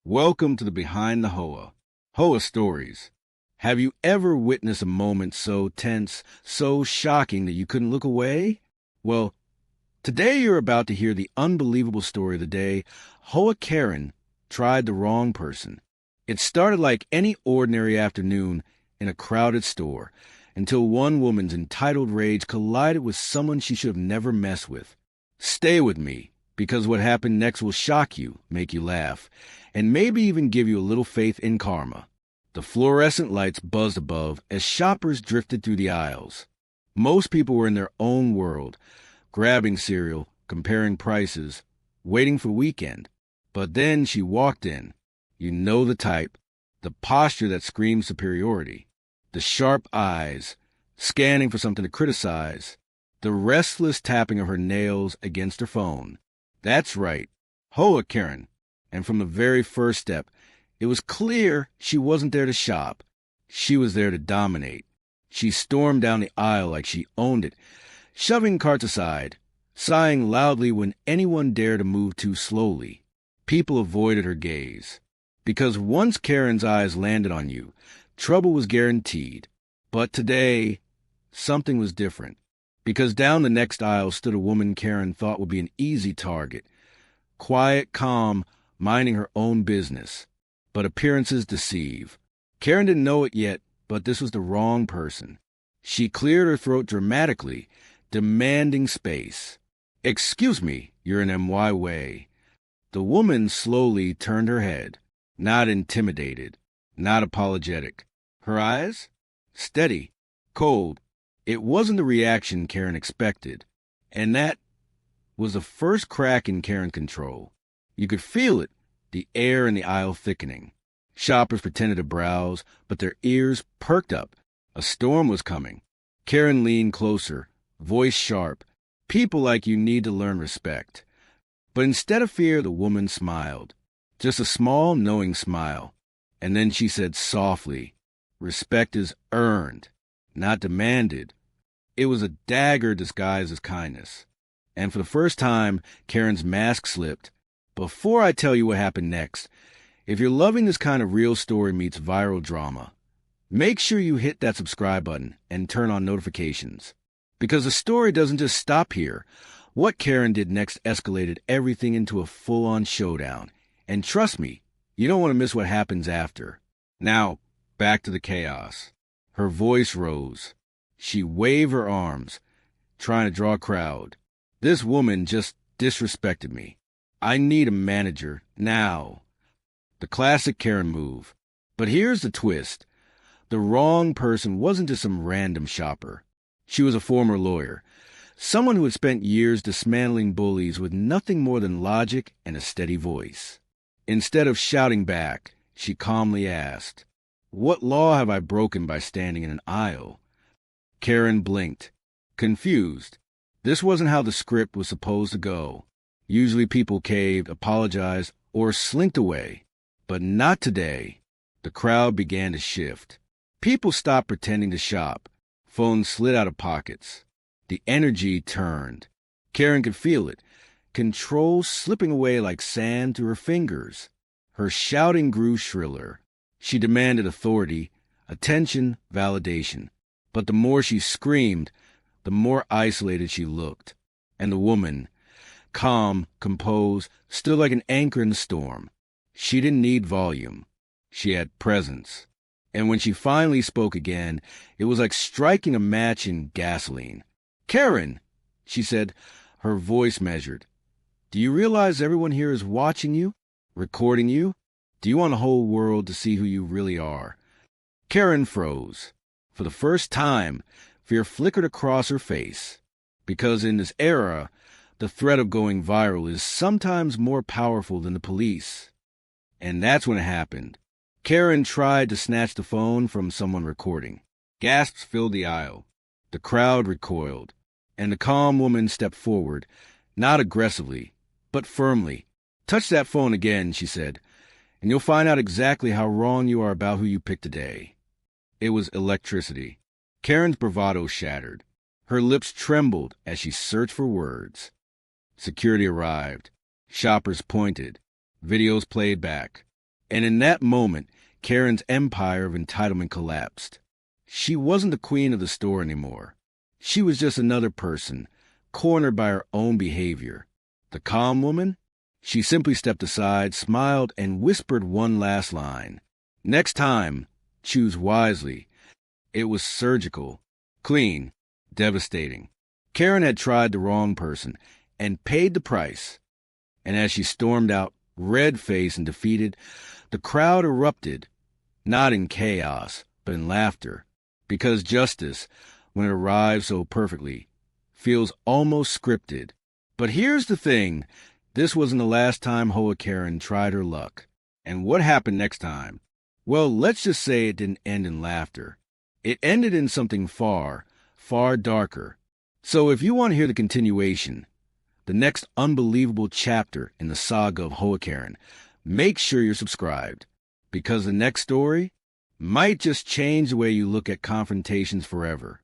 Welcome to the Behind the Hoa Stories. Have you ever witnessed a moment so tense, so shocking that you couldn't look away? Well, today you're about to hear the unbelievable story of the day Hoa Karen tried the wrong person. It started like any ordinary afternoon in a crowded store until one woman's entitled rage collided with someone she should have never messed with. Stay with me, because what happened next will shock you, make you laugh, and maybe even give you a little faith in karma. The fluorescent lights buzzed above as shoppers drifted through the aisles. Most people were in their own world, grabbing cereal, comparing prices, waiting for weekend. But then she walked in. You know the type, the posture that screams superiority, the sharp eyes, scanning for something to criticize, the restless tapping of her nails against her phone. That's right, Hoa Karen. And from the very first step, it was clear she wasn't there to shop. She was there to dominate. She stormed down the aisle like she owned it, shoving carts aside, sighing loudly when anyone dared to move too slowly. People avoided her gaze, because once Karen's eyes landed on you, trouble was guaranteed. But today, something was different, because down the next aisle stood a woman Karen thought would be an easy target. Quiet, calm, minding her own business. But appearances deceive. Karen didn't know it yet, but this was the wrong person. She cleared her throat dramatically, demanding space. "Excuse me, you're in MY way." The woman slowly turned her head, not intimidated, not apologetic. Her eyes? Steady, cold. It wasn't the reaction Karen expected. And that was the first crack in Karen's control. You could feel it, the air in the aisle thickening. Shoppers pretended to browse, but their ears perked up. A storm was coming. Karen leaned closer, voice sharp. People like you need to learn respect. But instead of fear, the woman smiled. Just a small, knowing smile. And then she said softly, "Respect is earned, not demanded." It was a dagger disguised as kindness. And for the first time, Karen's mask slipped. Before I tell you what happened next, if you're loving this kind of real story meets viral drama, make sure you hit that subscribe button and turn on notifications. Because the story doesn't just stop here. What Karen did next escalated everything into a full-on showdown. And trust me, you don't want to miss what happens after. Now, back to the chaos. Her voice rose. She waved her arms, trying to draw a crowd. "This woman just disrespected me. I need a manager, now." The classic Karen move. But here's the twist. The wrong person wasn't just some random shopper. She was a former lawyer, someone who had spent years dismantling bullies with nothing more than logic and a steady voice. Instead of shouting back, she calmly asked, "What law have I broken by standing in an aisle?" Karen blinked, confused. This wasn't how the script was supposed to go. Usually people caved, apologized, or slinked away. But not today. The crowd began to shift. People stopped pretending to shop. Phones slid out of pockets. The energy turned. Karen could feel it. Control slipping away like sand through her fingers. Her shouting grew shriller. She demanded authority, attention, validation. But the more she screamed, the more isolated she looked. And the woman, calm, composed, stood like an anchor in the storm. She didn't need volume. She had presence. And when she finally spoke again, it was like striking a match in gasoline. "Karen," she said, her voice measured. "Do you realize everyone here is watching you, recording you? Do you want the whole world to see who you really are?" Karen froze. For the first time, fear flickered across her face. Because in this era, the threat of going viral is sometimes more powerful than the police. And that's when it happened. Karen tried to snatch the phone from someone recording. Gasps filled the aisle. The crowd recoiled. And the calm woman stepped forward, not aggressively, but firmly. "Touch that phone again," she said, "and you'll find out exactly how wrong you are about who you picked today." It was electricity. Karen's bravado shattered. Her lips trembled as she searched for words. Security arrived. Shoppers pointed. Videos played back. And in that moment, Karen's empire of entitlement collapsed. She wasn't the queen of the store anymore. She was just another person, cornered by her own behavior. The calm woman? She simply stepped aside, smiled, and whispered one last line. Next time, choose wisely. It was surgical, clean, devastating. Karen had tried the wrong person and paid the price. And as she stormed out, red-faced and defeated, the crowd erupted, not in chaos, but in laughter, because justice, when it arrives so perfectly, feels almost scripted. But here's the thing, this wasn't the last time Hoa Karen tried her luck. And what happened next time? Well, let's just say it didn't end in laughter. It ended in something far, far darker. So if you want to hear the continuation, the next unbelievable chapter in the saga of Hoa Karen, make sure you're subscribed, because the next story might just change the way you look at confrontations forever.